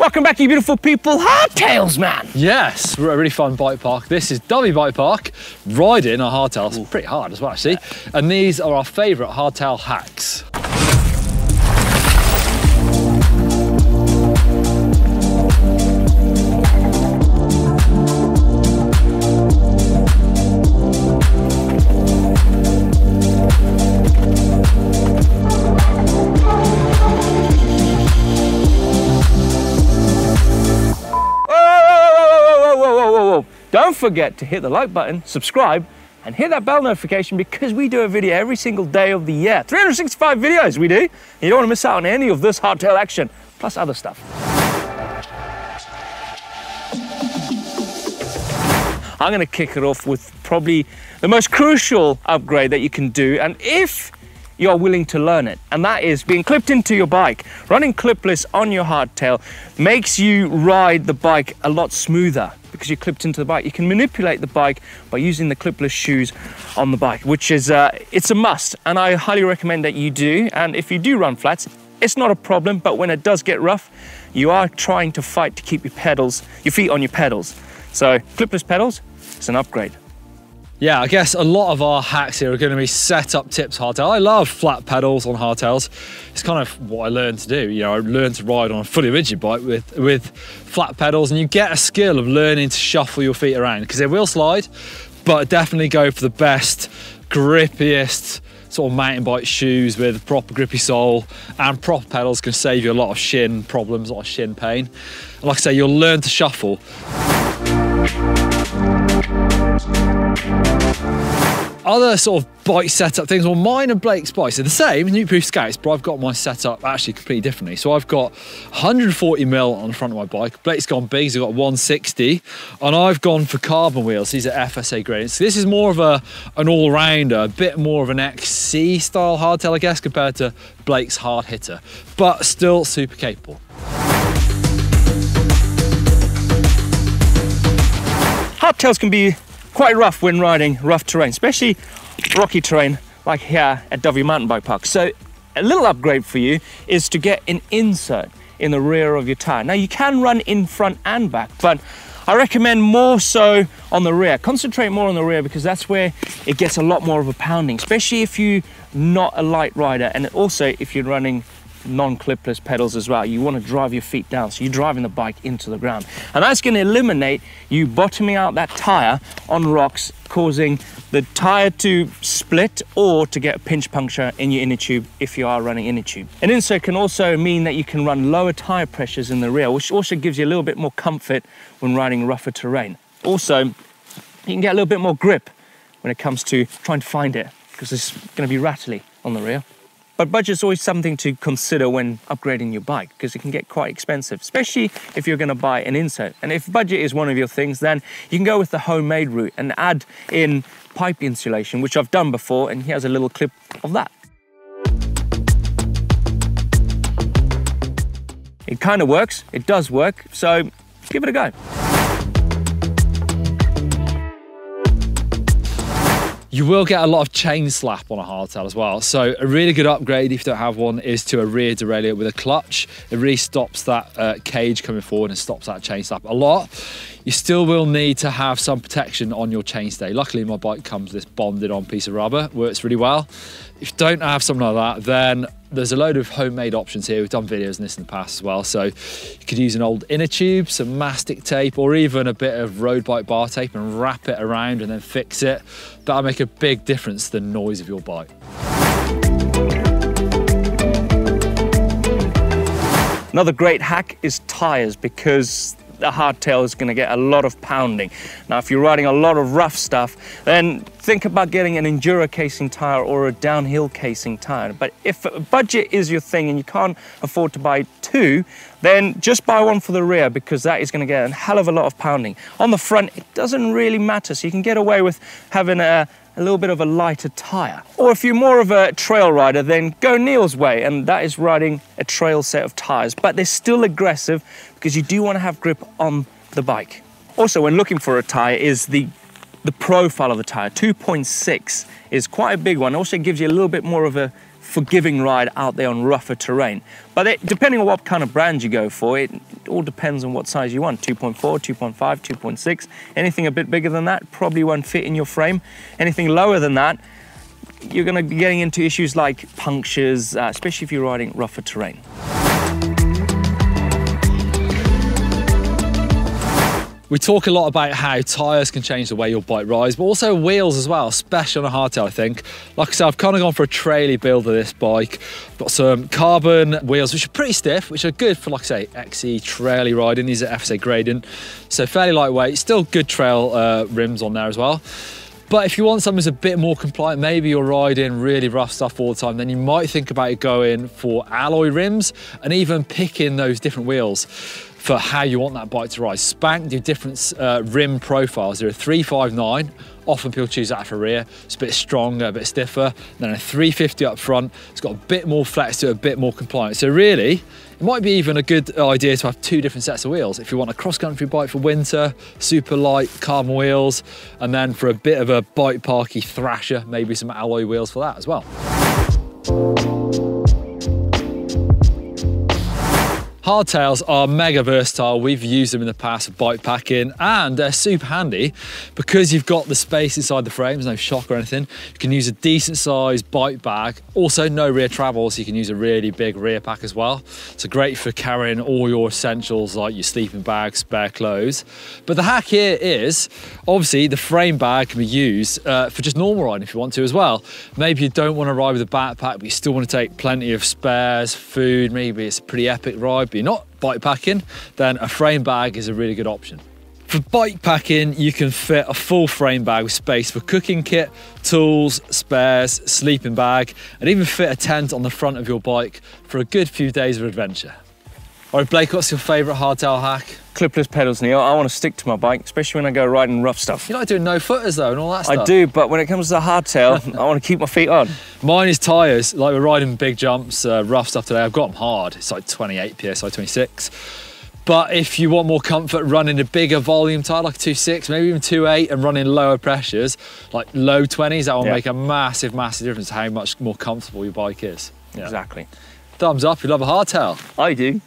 Welcome back, you beautiful people. Hardtails, man. Yes, we're at a really fun bike park. This is Dyfi Bikepark. Riding a hardtail, pretty hard as well, actually. And these are our favourite hardtail hacks. Don't forget to hit the like button, subscribe, and hit that bell notification because we do a video every single day of the year. 365 videos we do. You don't want to miss out on any of this hardtail action, plus other stuff. I'm going to kick it off with probably the most crucial upgrade that you can do, and if you're willing to learn it, and that is being clipped into your bike. Running clipless on your hardtail makes you ride the bike a lot smoother because you're clipped into the bike. You can manipulate the bike by using the clipless shoes on the bike, which is it's a must, and I highly recommend that you do. And if you do run flats, it's not a problem, but when it does get rough, you are trying to fight to keep your feet on your pedals. So clipless pedals, it's an upgrade. Yeah, I guess a lot of our hacks here are going to be setup tips hardtail. I love flat pedals on hardtails. It's kind of what I learned to do. You know, I learned to ride on a fully rigid bike with flat pedals, and you get a skill of learning to shuffle your feet around because they will slide, but definitely go for the best, grippiest sort of mountain bike shoes with proper grippy sole, and proper pedals can save you a lot of shin problems, a lot of shin pain. And like I say, you'll learn to shuffle. Other sort of bike setup things, well, mine and Blake's bikes are the same, Nukeproof Scouts, but I've got my setup actually completely differently. So I've got 140mm on the front of my bike. Blake's gone big, he's got 160, and I've gone for carbon wheels. These are FSA grades. So this is more of an all-rounder, a bit more of an XC style hardtail, I guess, compared to Blake's hard hitter, but still super capable. Hardtails can be quite rough when riding rough terrain, especially rocky terrain like here at Dyfi Mountain Bike Park. So a little upgrade for you is to get an insert in the rear of your tire. Now you can run in front and back, but I recommend more so on the rear. Concentrate more on the rear because that's where it gets a lot more of a pounding, especially if you're not a light rider, and also if you're running non-clipless pedals as well. You want to drive your feet down, so you're driving the bike into the ground, and that's going to eliminate you bottoming out that tire on rocks, causing the tire to split or to get a pinch puncture in your inner tube if you are running inner tube. An insert can also mean that you can run lower tire pressures in the rear, which also gives you a little bit more comfort when riding rougher terrain. Also, you can get a little bit more grip when it comes to trying to find it because it's going to be rattly on the rear. But budget's always something to consider when upgrading your bike because it can get quite expensive, especially if you're going to buy an insert. And if budget is one of your things, then you can go with the homemade route and add in pipe insulation, which I've done before, and here's a little clip of that. It kind of works, it does work, so give it a go. You will get a lot of chain slap on a hardtail as well. So a really good upgrade if you don't have one is to a rear derailleur with a clutch. It really stops that cage coming forward and stops that chain slap a lot. You still will need to have some protection on your chainstay. Luckily my bike comes with this bonded on piece of rubber, works really well. If you don't have something like that, then there's a load of homemade options here. We've done videos on this in the past as well. So you could use an old inner tube, some mastic tape, or even a bit of road bike bar tape and wrap it around and then fix it. That'll make a big difference to the noise of your bike. Another great hack is tires, because the hardtail is going to get a lot of pounding. Now, if you're riding a lot of rough stuff, then think about getting an enduro casing tire or a downhill casing tire. But if budget is your thing and you can't afford to buy two, then just buy one for the rear, because that is going to get a hell of a lot of pounding. On the front, it doesn't really matter, so you can get away with having a little bit of a lighter tire. Or if you're more of a trail rider, then go Neil's way, and that is riding a trail set of tires. But they're still aggressive because you do want to have grip on the bike. Also, when looking for a tire is the profile of the tire. 2.6 is quite a big one. Also gives you a little bit more of a forgiving ride out there on rougher terrain. But depending on what kind of brand you go for, it all depends on what size you want. 2.4, 2.5, 2.6. Anything a bit bigger than that probably won't fit in your frame. Anything lower than that, you're going to be getting into issues like punctures, especially if you're riding rougher terrain. We talk a lot about how tyres can change the way your bike rides, but also wheels as well, especially on a hardtail, I think. Like I said, I've kind of gone for a trailer build of this bike. Got some carbon wheels, which are pretty stiff, which are good for, like I say, XE traily riding. These are FSA gradient, so fairly lightweight. Still good trail rims on there as well. But if you want something that's a bit more compliant, maybe you're riding really rough stuff all the time, then you might think about going for alloy rims and even picking those different wheels for how you want that bike to ride. Spank do different rim profiles. There are 359, often people choose that for rear. It's a bit stronger, a bit stiffer. And then a 350 up front. It's got a bit more flex to it, a bit more compliant. So really, it might be even a good idea to have two different sets of wheels. If you want a cross-country bike for winter, super light carbon wheels, and then for a bit of a bike parky thrasher, maybe some alloy wheels for that as well. Hardtails are mega versatile. We've used them in the past for bike packing, and they're super handy because you've got the space inside the frame. There's no shock or anything. You can use a decent sized bike bag. Also no rear travel, so you can use a really big rear pack as well. So great for carrying all your essentials like your sleeping bag, spare clothes. But the hack here is, obviously the frame bag can be used for just normal riding if you want to as well. Maybe you don't want to ride with a backpack, but you still want to take plenty of spares, food, maybe it's a pretty epic ride, you're not bike packing, then a frame bag is a really good option. For bike packing, you can fit a full frame bag with space for cooking kit, tools, spares, sleeping bag, and even fit a tent on the front of your bike for a good few days of adventure. All right, Blake, what's your favourite hardtail hack? Clipless pedals, Neil. I want to stick to my bike, especially when I go riding rough stuff. You like doing no-footers though and all that stuff? I do, but when it comes to the hardtail, I want to keep my feet on. Mine is tyres. Like we're riding big jumps, rough stuff today. I've got them hard. It's like 28 PSI, 26. But if you want more comfort, running a bigger volume tyre, like a 2.6, maybe even 2.8, and running lower pressures, like low 20s, that will make a massive, massive difference to how much more comfortable your bike is. Exactly. Thumbs up, you love a hardtail. I do.